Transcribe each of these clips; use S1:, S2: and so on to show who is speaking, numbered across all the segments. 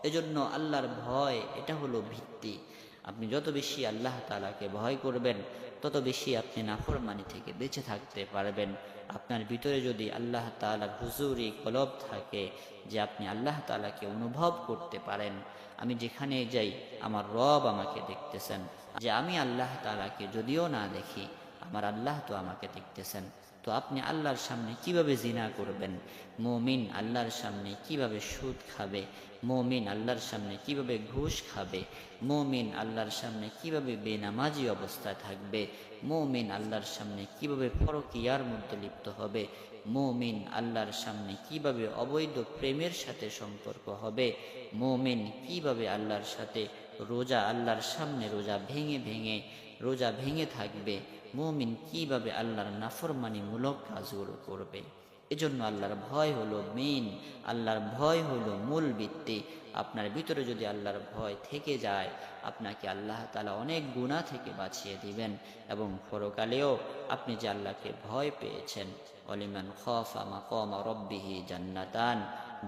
S1: এজন্য আল্লাহর ভয় এটা হলো ভিত্তি। আপনি যত বেশি আল্লাহ তাআলাকে ভয় করবেন, তত বেশি আপনি নাফরমানি থেকে বেঁচে থাকতে পারবেন। আপনার ভিতরে যদি আল্লাহ তাআলার হুজুরি কলব থাকে, যে আপনি আল্লাহ তাআলাকে অনুভব করতে পারেন, আমি যেখানে যাই আমার রব আমাকে দেখতেছেন, যে আমি আল্লাহ তাআলাকে যদিও না দেখি, আমার আল্লাহ তো আমাকে দেখতেছেন। তো আপনি আল্লাহর সামনে কিভাবে জিনা করবেন? মুমিন আল্লাহর সামনে কিভাবে সুদ খাবে? মুমিন আল্লাহর সামনে কিভাবে ঘুষ খাবে? মুমিন আল্লাহর সামনে কিভাবে বেনামাজি অবস্থায় থাকবে? মুমিন আল্লাহর সামনে কিভাবে পরকীয়ার মধ্যে লিপ্ত হবে? মুমিন আল্লাহর সামনে কিভাবে অবৈধ প্রেমের সাথে সম্পর্ক হবে? মুমিন কিভাবে আল্লাহর সাথে আল্লাহর সামনে রোজা ভেঙে থাকবে? মুমিন কিভাবে আল্লাহর নাফরমানিমূলক কাজগুলো করবে? এজন্য আল্লাহর ভয় হলো মেইন, আল্লাহর ভয় হলো মূল ভিত্তি। আপনার ভিতরে যদি আল্লাহর ভয় থেকে যায়, আপনাকে আল্লাহ তাআলা অনেক গুনাহ থেকে বাঁচিয়ে দিবেন, এবং পরকালেও আপনি যে আল্লাহকে ভয় পেয়েছেন, ওয়ালিমান খাফা মাকামা রাব্বিহি জান্নাতান,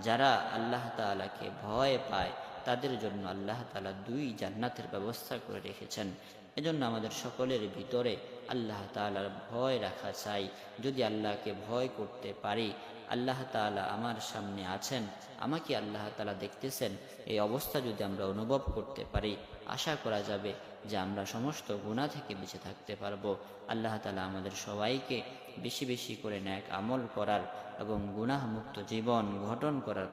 S1: যারা আল্লাহ তাআলাকে ভয় পায় তাদের জন্য আল্লাহ তাআলা 2 জান্নাতের ব্যবস্থা করে রেখেছেন। এজন্য আমাদের সকলের ভিতরে আল্লাহ তাআলার ভয় রাখা চাই। যদি আল্লাহকে ভয় করতে পারি, আল্লাহ তাআলা আমার সামনে আছেন, আমাকে আল্লাহ তাআলা দেখতেছেন, এই অবস্থা যদি আমরা অনুভব করতে পারি, আশা করা যাবে যে আমরা সমস্ত গুনাহ থেকে বেঁচে থাকতে পারবো। আল্লাহ তাআলা আমাদের সবাইকে বেশি বেশি করে নেক আমল করার এবং গুনাহ মুক্ত জীবন গঠন করার